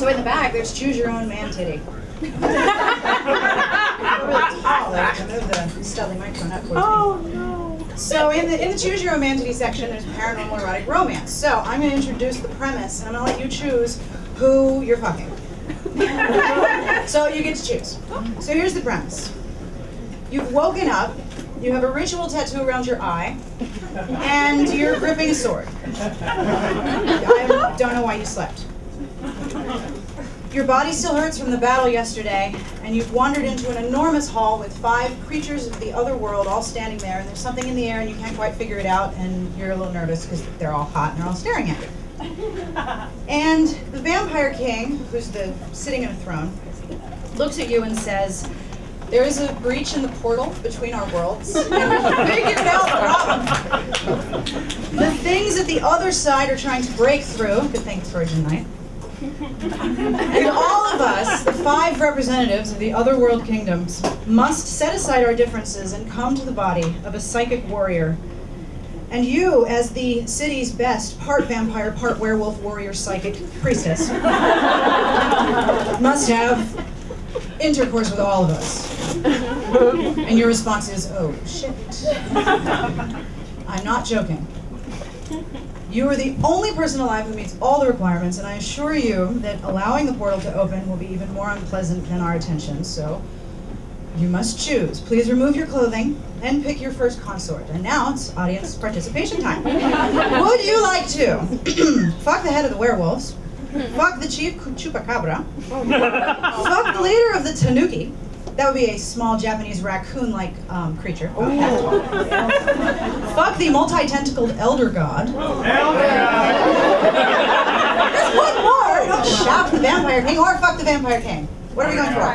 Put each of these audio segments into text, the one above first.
So in the back, there's choose your own man titty. Oh no! So in the choose your own man titty section, there's paranormal erotic romance. So I'm going to introduce the premise, and I'm going to let you choose who you're fucking. So you get to choose. So here's the premise. You've woken up, you have a ritual tattoo around your eye, and you're gripping a sword. I don't know why you slept. Your body still hurts from the battle yesterday, and you've wandered into an enormous hall with 5 creatures of the other world all standing there, and there's something in the air and you can't quite figure it out, and you're a little nervous because they're all hot and they're all staring at you. And the Vampire King, who's sitting in a throne, looks at you and says, there is a breach in the portal between our worlds, and we've figured out the problem. The things at the other side are trying to break through. Good thing it's Virgin Night. And all of us, the 5 representatives of the other world kingdoms, must set aside our differences and come to the body of a psychic warrior. And you, as the city's best part vampire, part werewolf, warrior, psychic priestess, must have intercourse with all of us. And your response is, oh shit. I'm not joking. You are the only person alive who meets all the requirements, and I assure you that allowing the portal to open will be even more unpleasant than our attention, so you must choose. Please remove your clothing and pick your first consort. And now it's audience participation time. Would you like to fuck the head of the werewolves, fuck the chief chupacabra, fuck the leader of the tanuki, that would be a small Japanese raccoon-like creature. Fuck the multi-tentacled elder god. There's one more! Don't shout the Vampire King, or fuck the Vampire King. What are we going for? I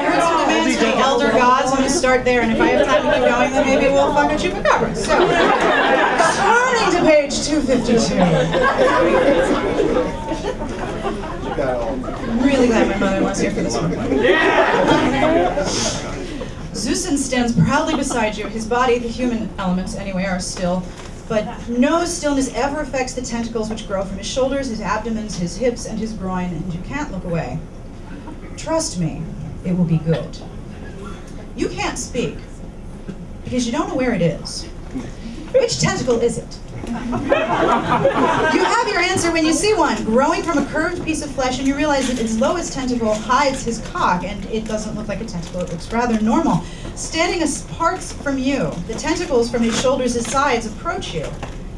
heard some demands for the elder gods. I'm going to start there, and if I have time to keep going, then maybe we'll fuck a chupacabra. So, turning to page 252. I'm really glad my mother was here for this one. Zeusen stands proudly beside you. His body, the human elements anyway, are still, but no stillness ever affects the tentacles which grow from his shoulders, his abdomen, his hips, and his groin, and you can't look away. Trust me, it will be good. You can't speak, because you don't know where it is. Which tentacle is it? You have your answer when you see one growing from a curved piece of flesh, and you realize that its lowest tentacle hides his cock, and it doesn't look like a tentacle, it looks rather normal. Standing apart from you, the tentacles from his shoulders, his sides approach you.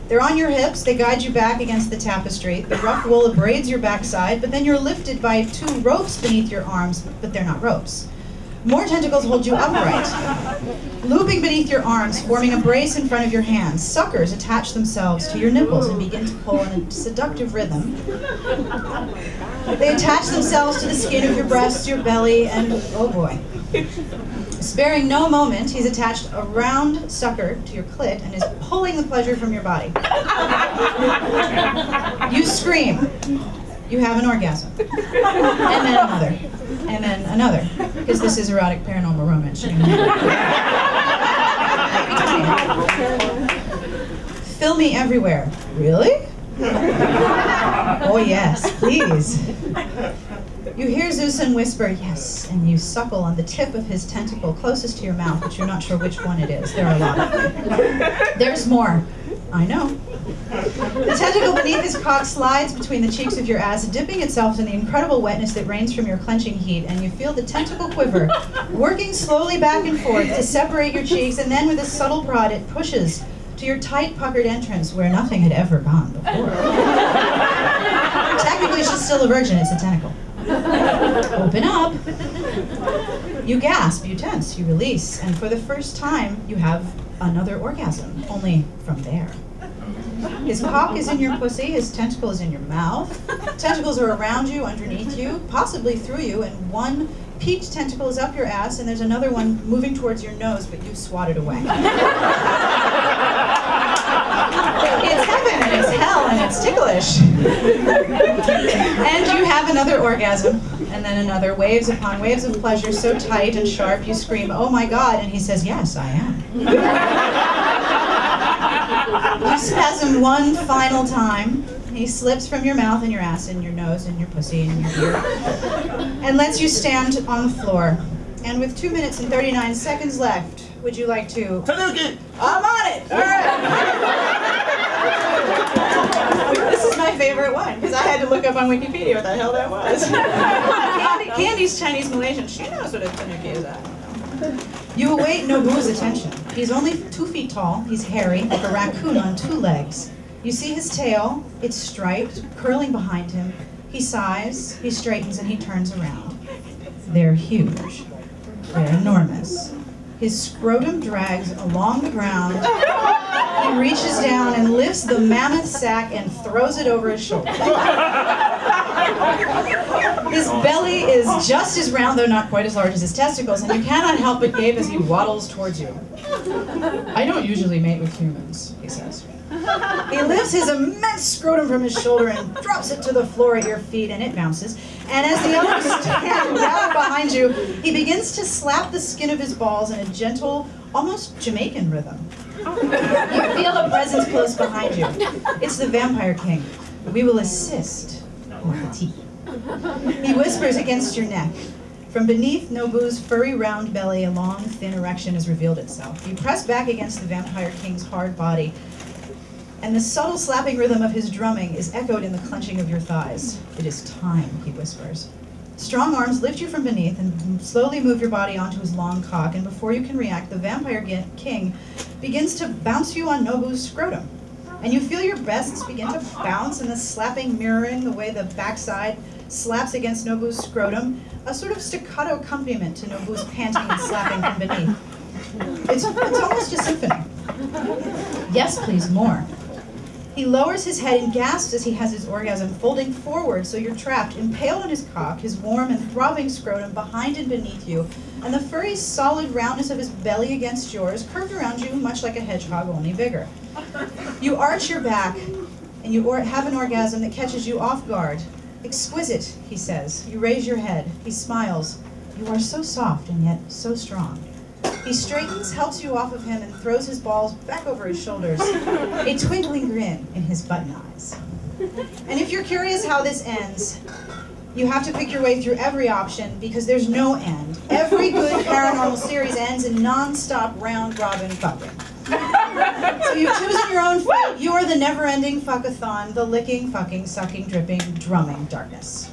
They're on your hips, they guide you back against the tapestry. The rough wool abrades your backside, but then you're lifted by 2 ropes beneath your arms, but they're not ropes. More tentacles hold you upright, looping beneath your arms, forming a brace in front of your hands. Suckers attach themselves to your nipples and begin to pull in a seductive rhythm. They attach themselves to the skin of your breasts, your belly, and oh boy. Sparing no moment, he's attached a round sucker to your clit and is pulling the pleasure from your body. You scream. You have an orgasm. And then another. And then another. Because this is erotic paranormal romance. Fill me everywhere. Really? Oh yes, please. You hear Zeusen whisper, yes, and you suckle on the tip of his tentacle closest to your mouth, but you're not sure which one it is. There are a lot of them. There's more. I know. The tentacle beneath his cock slides between the cheeks of your ass, dipping itself in the incredible wetness that rains from your clenching heat, and you feel the tentacle quiver, working slowly back and forth to separate your cheeks, and then with a subtle prod it pushes to your tight, puckered entrance where nothing had ever gone before. Technically, she's still a virgin, it's a tentacle. Open up. You gasp, you tense, you release, and for the first time, you have another orgasm, only from there. His cock is in your pussy, his tentacle is in your mouth. Tentacles are around you, underneath you, possibly through you, and one peaked tentacle is up your ass, and there's another one moving towards your nose, but you swat it away. It's heaven, and it's hell, and it's ticklish. And you have another orgasm, and then another, waves upon waves of pleasure so tight and sharp you scream, oh my God, and he says, yes, I am. You spasm one final time. He slips from your mouth and your ass and your nose and your pussy and your beard and lets you stand on the floor. And with 2 minutes and 39 seconds left, would you like to... Tanuki! I'm on it! All right! This is my favorite one, because I had to look up on Wikipedia what the hell that was. Candy's Chinese Malaysian. She knows what a tanuki is. I don't know. You await Nobu's attention. He's only 2 feet tall. He's hairy, like a raccoon on 2 legs. You see his tail. It's striped, curling behind him. He sighs, he straightens, and he turns around. They're huge. They're enormous. His scrotum drags along the ground. He reaches down and lifts the mammoth sack and throws it over his shoulder. His belly is just as round, though not quite as large as his testicles, and you cannot help but gape as he waddles towards you. I don't usually mate with humans, he says. He lifts his immense scrotum from his shoulder and drops it to the floor at your feet, and it bounces. And as the others stand down behind you, he begins to slap the skin of his balls in a gentle, almost Jamaican rhythm. You feel a presence close behind you. It's the Vampire King. We will assist, mon petit. He whispers against your neck. From beneath Nobu's furry round belly, a long, thin erection has revealed itself. You press back against the Vampire King's hard body, and the subtle slapping rhythm of his drumming is echoed in the clenching of your thighs. It is time, he whispers. Strong arms lift you from beneath and slowly move your body onto his long cock, and before you can react, the Vampire King begins to bounce you on Nobu's scrotum. And you feel your breasts begin to bounce, and the slapping mirroring the way the backside slaps against Nobu's scrotum, a sort of staccato accompaniment to Nobu's panting and slapping from beneath. It's almost a symphony. Yes, please, more. He lowers his head and gasps as he has his orgasm, folding forward so you're trapped, impaled on his cock, his warm and throbbing scrotum behind and beneath you, and the furry, solid roundness of his belly against yours, curved around you much like a hedgehog, only bigger. You arch your back, and you have an orgasm that catches you off guard. Exquisite, he says. You raise your head. He smiles. You are so soft and yet so strong. He straightens, helps you off of him, and throws his balls back over his shoulders, a twinkling grin in his button eyes. And if you're curious how this ends, you have to pick your way through every option, because there's no end. Every good paranormal series ends in non-stop round-robin fucking. So you've chosen your own fate. You are the never-ending fuckathon, the licking, fucking, sucking, dripping, drumming darkness.